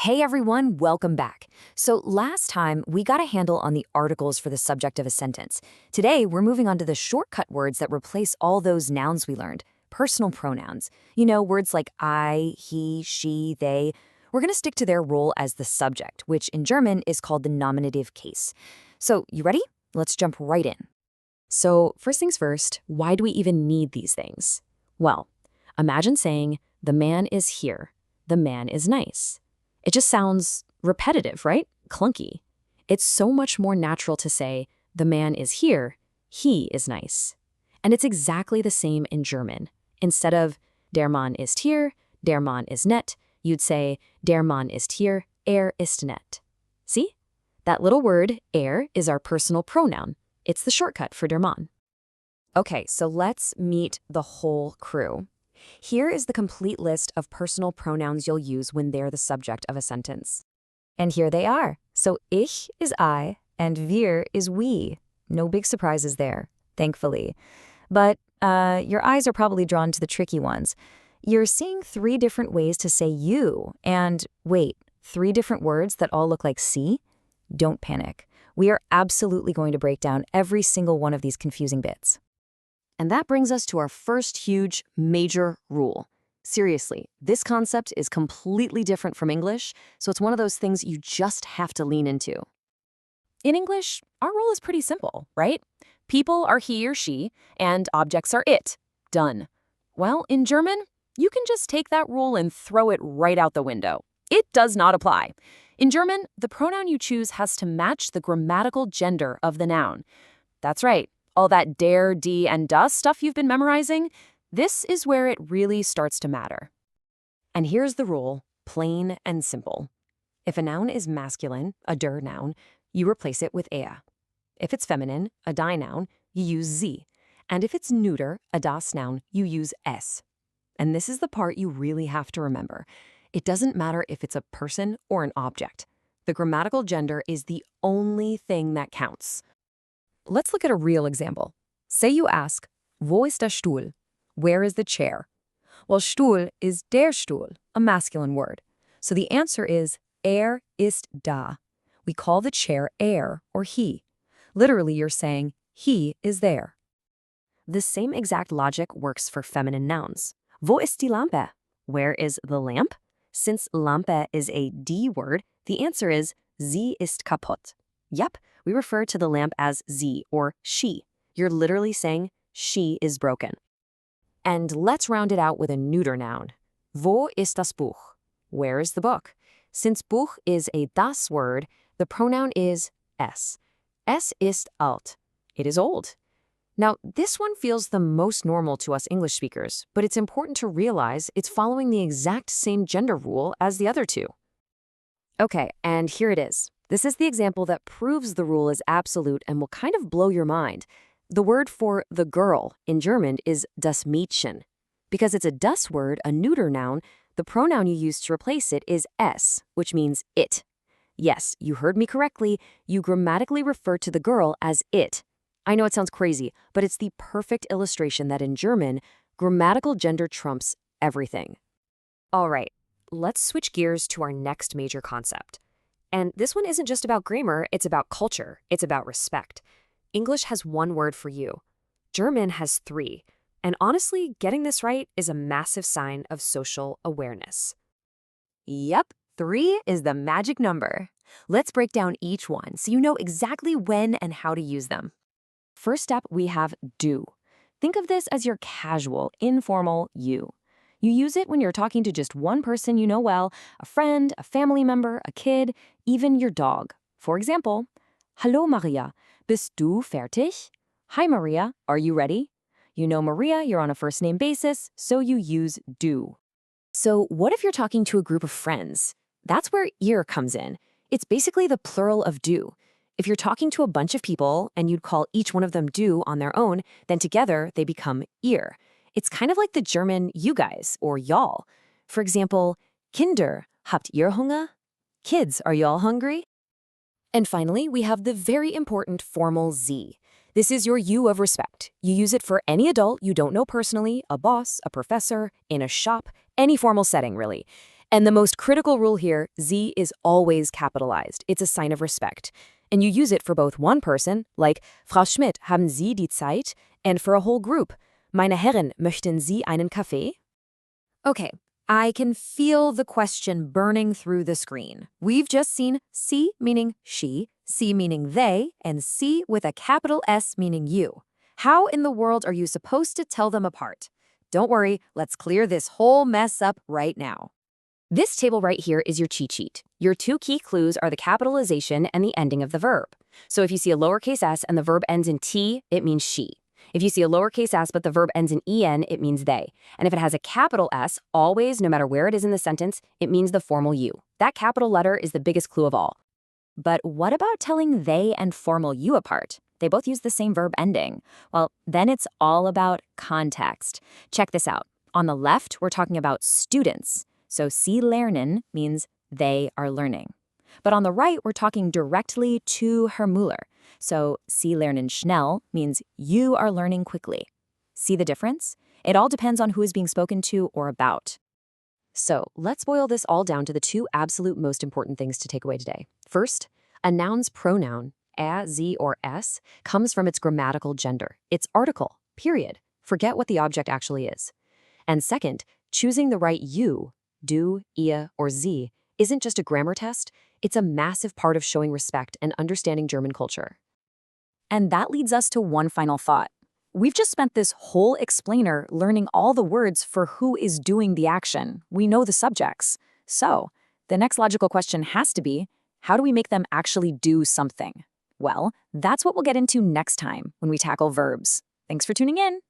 Hey everyone, welcome back. So last time we got a handle on the articles for the subject of a sentence. Today we're moving on to the shortcut words that replace all those nouns we learned, personal pronouns. You know, words like I, he, she, they. We're going to stick to their role as the subject, which in German is called the nominative case. So you ready? Let's jump right in. So first things first, why do we even need these things? Well, imagine saying, the man is here, the man is nice. It just sounds repetitive, right? Clunky. It's so much more natural to say, the man is here, he is nice. And it's exactly the same in German. Instead of, der Mann ist hier, der Mann ist nett, you'd say, der Mann ist hier, ist nett. See? That little word, is our personal pronoun. It's the shortcut for der Mann. Okay, so let's meet the whole crew. Here is the complete list of personal pronouns you'll use when they're the subject of a sentence. And here they are. So ich is I, and wir is we. No big surprises there, thankfully. But your eyes are probably drawn to the tricky ones. You're seeing 3 different ways to say you, and wait, 3 different words that all look like Sie? Don't panic. We are absolutely going to break down every single one of these confusing bits. And that brings us to our first huge, major rule. Seriously, this concept is completely different from English, so it's one of those things you just have to lean into. In English, our rule is pretty simple, right? People are he or she, and objects are it. Done. Well, in German, you can just take that rule and throw it right out the window. It does not apply. In German, the pronoun you choose has to match the grammatical gender of the noun. That's right. All that der, die, and das stuff you've been memorizing, this is where it really starts to matter. And here's the rule, plain and simple. If a noun is masculine, a der noun, you replace it with er. If it's feminine, a die noun, you use sie. And if it's neuter, a das noun, you use es. And this is the part you really have to remember. It doesn't matter if it's a person or an object. The grammatical gender is the only thing that counts. Let's look at a real example. Say you ask, wo ist der Stuhl? Where is the chair? Well, Stuhl is der Stuhl, a masculine word. So the answer is ist da. We call the chair or he. Literally, you're saying, he is there. The same exact logic works for feminine nouns. Wo ist die Lampe? Where is the lamp? Since Lampe is a die word, the answer is sie ist kaputt. Yep, we refer to the lamp as sie or she. You're literally saying she is broken. And let's round it out with a neuter noun. Wo ist das Buch? Where is the book? Since Buch is a das word, the pronoun is es. Es ist alt. It is old. Now, this one feels the most normal to us English speakers, but it's important to realize it's following the exact same gender rule as the other 2. Okay, and here it is. This is the example that proves the rule is absolute and will kind of blow your mind. The word for the girl in German is das Mädchen. Because it's a das word, a neuter noun, the pronoun you use to replace it is es, which means it. Yes, you heard me correctly. You grammatically refer to the girl as it. I know it sounds crazy, but it's the perfect illustration that in German, grammatical gender trumps everything. All right, let's switch gears to our next major concept. And this one isn't just about grammar, it's about culture, it's about respect. English has 1 word for you. German has 3. And honestly, getting this right is a massive sign of social awareness. Yep, 3 is the magic number. Let's break down each one so you know exactly when and how to use them. First up, we have du. Think of this as your casual, informal you. You use it when you're talking to just one person you know well, a friend, a family member, a kid, even your dog. For example, Hallo Maria, bist du fertig? Hi Maria, are you ready? You know Maria, you're on a first name basis, so you use du. So what if you're talking to a group of friends? That's where ihr comes in. It's basically the plural of du. If you're talking to a bunch of people and you'd call each one of them du on their own, then together they become ihr. It's kind of like the German you guys or y'all. For example, Kinder, habt ihr Hunger? Kids, are y'all hungry? And finally, we have the very important formal Sie. This is your you of respect. You use it for any adult you don't know personally, a boss, a professor, in a shop, any formal setting really. And the most critical rule here, Sie is always capitalized. It's a sign of respect. And you use it for both one person, like Frau Schmidt, haben Sie die Zeit? And for a whole group, Meine Herren, möchten Sie einen Kaffee? Okay, I can feel the question burning through the screen. We've just seen Sie meaning she, Sie meaning they, and Sie with a capital S meaning you. How in the world are you supposed to tell them apart? Don't worry, let's clear this whole mess up right now. This table right here is your cheat sheet. Your two key clues are the capitalization and the ending of the verb. So if you see a lowercase s and the verb ends in T, it means she. If you see a lowercase s but the verb ends in en, it means they. And if it has a capital S, always, no matter where it is in the sentence, it means the formal you. That capital letter is the biggest clue of all. But what about telling they and formal you apart? They both use the same verb ending. Well, then it's all about context. Check this out. On the left, we're talking about students. So Sie lernen means they are learning. But on the right, we're talking directly to Herr Müller. So Sie lernen schnell means you are learning quickly. See the difference? It all depends on who is being spoken to or about. So let's boil this all down to the two absolute most important things to take away today. First, a noun's pronoun, a, sie, or s, comes from its grammatical gender, its article, period. Forget what the object actually is. And second, choosing the right you, du, ihr, or sie, isn't just a grammar test, it's a massive part of showing respect and understanding German culture. And that leads us to one final thought. We've just spent this whole explainer learning all the words for who is doing the action. We know the subjects. So, the next logical question has to be, how do we make them actually do something? Well, that's what we'll get into next time when we tackle verbs. Thanks for tuning in.